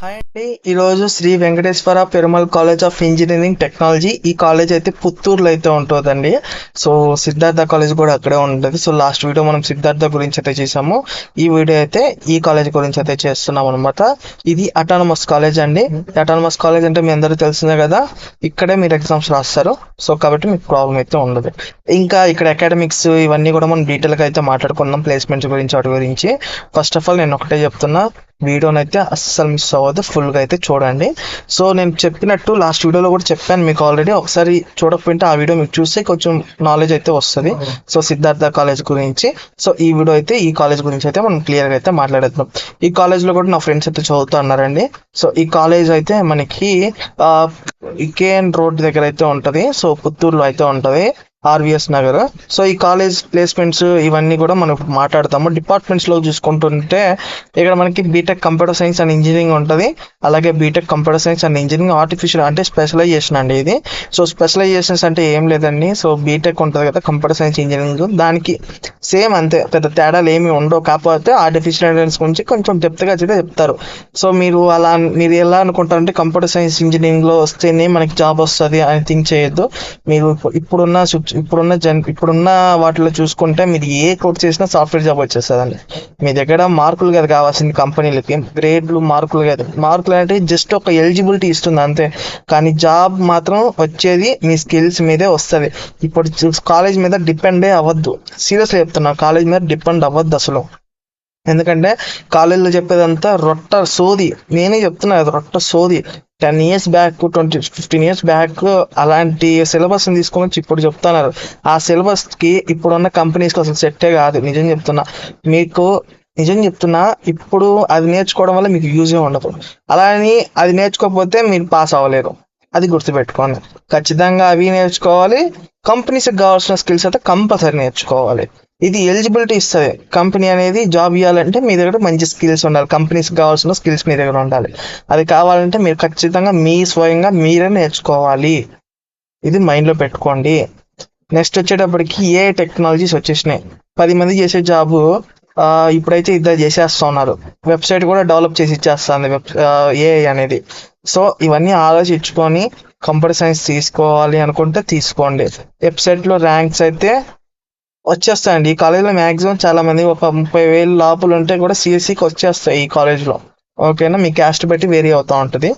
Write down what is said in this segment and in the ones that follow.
Hi అండి. ఈరోజు Sri Venkateswara Perumal college of engineering technology. ఈ కాలేజ్ అయితే పుత్తూరులో అయితే ఉంటుందండి. సో సిద్ధార్థ కాలేజ్ కూడా అక్కడే ఉంటుంది. సో లాస్ట్ వీడియో మనం సిద్ధార్థ గురించి అయితే చేసాము. ఈ వీడియో అయితే ఈ కాలేజ్ గురించి అయితే చేస్తున్నాం అనమాట. ఇది అటానమస్ కాలేజ్ అండి. అటానమస్ కాలేజ్ అంటే మీ అందరూ తెలిసిందే కదా, ఇక్కడే మీరు ఎగ్జామ్స్ రాస్తారు. సో కాబట్టి మీకు ప్రాబ్లం అయితే ఉండదు. ఇంకా ఇక్కడ అకాడమిక్స్ ఇవన్నీ కూడా మనం డీటెయిల్గా అయితే మాట్లాడుకున్నాం, ప్లేస్మెంట్స్ గురించి వాటి గురించి. ఫస్ట్ ఆఫ్ ఆల్ నేను ఒకటే చెప్తున్నా, వీడియోని అయితే అస్సలు మిస్ అవ్వద్దు, ఫుల్గా అయితే చూడండి. సో నేను చెప్పినట్టు లాస్ట్ వీడియోలో కూడా చెప్పాను మీకు ఆల్రెడీ. ఒకసారి చూడకపోయింటే ఆ వీడియో మీకు చూస్తే కొంచెం నాలెడ్జ్ అయితే వస్తుంది. సో సిద్ధార్థ కాలేజ్ గురించి. సో ఈ వీడియో అయితే ఈ కాలేజ్ గురించి అయితే మనం క్లియర్గా అయితే మాట్లాడేద్దాం. ఈ కాలేజ్లో కూడా నా ఫ్రెండ్స్ అయితే చదువుతూ అన్నారండి. సో ఈ కాలేజ్ అయితే మనకి కేఎన్ రోడ్ దగ్గర అయితే ఉంటుంది. సో పుత్తూరులో అయితే ఉంటుంది, ఆర్విఎస్ నగర్. సో ఈ కాలేజ్ ప్లేస్మెంట్స్ ఇవన్నీ కూడా మనం ఇప్పుడు మాట్లాడతాము. డిపార్ట్మెంట్స్లో చూసుకుంటుంటే ఇక్కడ మనకి BTech computer science and engineering ఉంటుంది. అలాగే BTech computer science and engineering artificial అంటే స్పెషలైజేషన్ అండి ఇది. సో స్పెషలైజేషన్స్ అంటే ఏం లేదండి. సో బీటెక్ ఉంటుంది కదా కంప్యూటర్ సైన్స్ ఇంజనీరింగ్, దానికి సేమ్ అంతే, పెద్ద తేడాలు ఏమి ఉండవు. కాకపోతే ఆర్టిఫిషియల్ ఇంటెలిజెన్స్ గురించి కొంచెం డెప్త్గా అయితే చెప్తారు. సో మీరు ఎలా అనుకుంటారంటే కంప్యూటర్ సైన్స్ ఇంజనీరింగ్లో వస్తేనే మనకి జాబ్ వస్తుంది అని థింక్ చేయొద్దు. మీరు ఇప్పుడున్న వాటిలో చూసుకుంటే మీరు ఏ కోర్స్ చేసినా సాఫ్ట్వేర్ జాబ్ వచ్చేస్తుందండి. మీ దగ్గర మార్కులు కదా కావాల్సింది, కంపెనీలకి గ్రేడ్లు మార్కులు కదా. మార్కులు అంటే జస్ట్ ఒక ఎలిజిబిలిటీ ఇస్తుంది అంతే, కానీ జాబ్ మాత్రం వచ్చేది మీ స్కిల్స్ మీదే వస్తుంది. ఇప్పుడు కాలేజ్ మీద డిపెండే అవ్వద్దు. సీరియస్లీ చెప్తున్నా, కాలేజ్ మీద డిపెండ్ అవ్వద్దు అసలు. ఎందుకంటే కాలేజీలో చెప్పేదంతా రొట్ట సోది. నేనే చెప్తున్నా, అది రొట్ట సోది. 10 years బ్యాక్, 15 years బ్యాక్ అలాంటి సిలబస్ని తీసుకొని వచ్చి ఇప్పుడు చెప్తున్నారు. ఆ సిలబస్కి ఇప్పుడున్న కంపెనీస్కి అసలు సెట్టే కాదు. నిజం చెప్తున్నా, ఇప్పుడు అది నేర్చుకోవడం వల్ల మీకు యూజే ఉండదు. అలా అని అది నేర్చుకోకపోతే మీరు పాస్ అవ్వలేరు, అది గుర్తుపెట్టుకోండి. ఖచ్చితంగా అవి నేర్చుకోవాలి. కంపెనీస్కి కావాల్సిన స్కిల్స్ అయితే కంపల్సరీ నేర్చుకోవాలి. ఇది ఎలిజిబిలిటీ ఇస్తుంది. కంపెనీ అనేది జాబ్ ఇవ్వాలంటే మీ దగ్గర మంచి స్కిల్స్ ఉండాలి. కంపెనీస్కి కావాల్సిన స్కిల్స్ మీ దగ్గర ఉండాలి. అది కావాలంటే మీరు ఖచ్చితంగా స్వయంగా మీరే నేర్చుకోవాలి. ఇది మైండ్లో పెట్టుకోండి. నెక్స్ట్ వచ్చేటప్పటికి ఏ టెక్నాలజీస్ వచ్చేసినాయి. 10 మంది చేసే జాబు ఇప్పుడైతే ఇద్దరు చేసేస్తున్నారు. వెబ్సైట్ కూడా డెవలప్ చేసి ఇచ్చేస్తుంది ఏఐ అనేది. సో ఇవన్నీ ఆలోచించుకొని కంప్యూటర్ సైన్స్ తీసుకోవాలి అనుకుంటే తీసుకోండి. వెబ్సైట్లో ర్యాంక్స్ అయితే వచ్చేస్తాయండి. ఈ కాలేజ్లో మ్యాక్సిమం చాలా మంది ఒక 30,000 లోపల ఉంటే కూడా సిఎస్సికి వచ్చేస్తాయి ఈ కాలేజ్లో. ఓకేనా, మీ క్యాస్ట్ బట్టి వేరీ అవుతూ ఉంటుంది.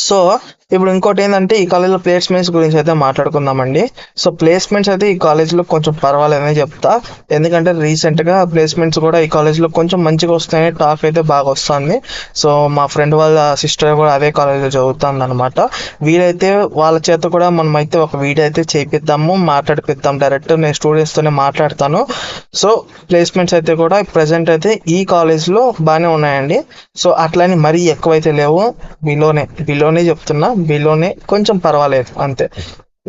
సో ఇప్పుడు ఇంకోటి ఏంటంటే ఈ కాలేజ్లో ప్లేస్మెంట్స్ గురించి అయితే మాట్లాడుకుందామండి. సో ప్లేస్మెంట్స్ అయితే ఈ కాలేజ్లో కొంచెం పర్వాలేదని చెప్తా. ఎందుకంటే రీసెంట్గా ప్లేస్మెంట్స్ కూడా ఈ కాలేజ్లో కొంచెం మంచిగా వస్తాయని టాక్ అయితే బాగా వస్తుంది. సో మా ఫ్రెండ్ వాళ్ళ సిస్టర్ కూడా అదే కాలేజ్లో చదువుతుంది అనమాట. వీలైతే వాళ్ళ చేత కూడా మనం అయితే ఒక వీడియో అయితే చేపిద్దాము, మాట్లాడిపిద్దాం. డైరెక్ట్ నేను స్టూడెంట్స్తోనే మాట్లాడతాను. సో ప్లేస్మెంట్స్ అయితే కూడా ప్రజెంట్ అయితే ఈ కాలేజ్లో బాగానే ఉన్నాయండి. సో అట్లని మరీ ఎక్కువైతే లేవు, బిలోనే చెప్తున్నా, బిలోనే కొంచెం పర్వాలేదు అంతే.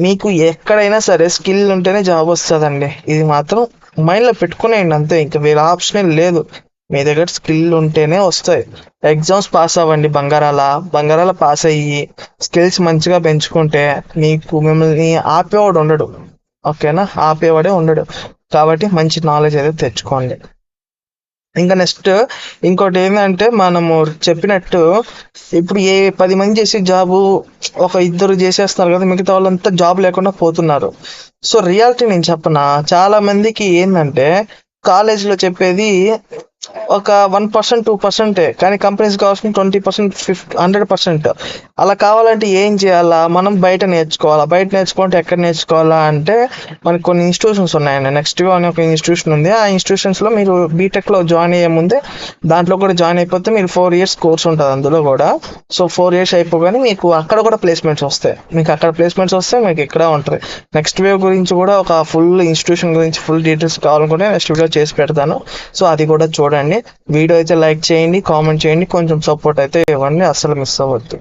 మీకు ఎక్కడైనా సరే స్కిల్ ఉంటేనే జాబ్ వస్తుందండి. ఇది మాత్రం మైండ్లో పెట్టుకునేయండి అంతే, ఇంకా వేరే ఆప్షనే లేదు. మీ దగ్గర స్కిల్ ఉంటేనే వస్తాయి. ఎగ్జామ్స్ పాస్ అవ్వండి, బంగారాల పాస్ అయ్యి స్కిల్స్ మంచిగా పెంచుకుంటే మిమ్మల్ని ఆపేవాడు ఉండడు. ఓకేనా, ఆపేవాడే ఉండడు. కాబట్టి మంచి నాలెడ్జ్ అయితే తెచ్చుకోండి. ఇంకా నెక్స్ట్ ఇంకోటి ఏంటంటే మనము చెప్పినట్టు ఇప్పుడు 10 మంది చేసే జాబు ఒక ఇద్దరు చేసేస్తున్నారు కదా, మిగతా వాళ్ళంతా జాబ్ లేకుండా పోతున్నారు. సో రియాలిటీ నేను చెప్పనా, చాలా మందికి ఏంటంటే కాలేజీలో చెప్పేది ఒక 1%, 2%, కానీ కంపెనీస్ కావాల్సిన 20%, 100%. అలా కావాలంటే ఏం చేయాలా, మనం బయట నేర్చుకోవాలా. బయట నేర్చుకుంటే ఎక్కడ నేర్చుకోవాలా అంటే మనకు కొన్ని ఇన్స్టిట్యూషన్స్ ఉన్నాయండి. నెక్స్ట్ అని ఒక ఇన్స్టిట్యూషన్ ఉంది. ఆ ఇన్స్టిట్యూషన్స్లో మీరు బీటెక్లో జాయిన్ అయ్యే ముందే దాంట్లో కూడా జాయిన్ అయిపోతే మీరు 4 years కోర్స్ ఉంటుంది అందులో కూడా. సో 4 years అయిపోగానే మీకు అక్కడ కూడా ప్లేస్మెంట్స్ వస్తాయి. మీకు అక్కడ ప్లేస్మెంట్స్ వస్తే మీకు ఇక్కడ ఉంటుంది. నెక్స్ట్ వేవ్ గురించి కూడా ఒక ఫుల్ ఇన్స్టిట్యూషన్ గురించి ఫుల్ డీటెయిల్స్ కావాలనుకుంటే నెక్స్ట్ వీడియో చేసి పెడతాను. సో అది కూడా చూడండి. వీడియో అయితే లైక్ చేయండి, కామెంట్ చేయండి, కొంచెం సపోర్ట్ అయితే ఇవ్వండి, అస్సలు మిస్ అవ్వద్దు.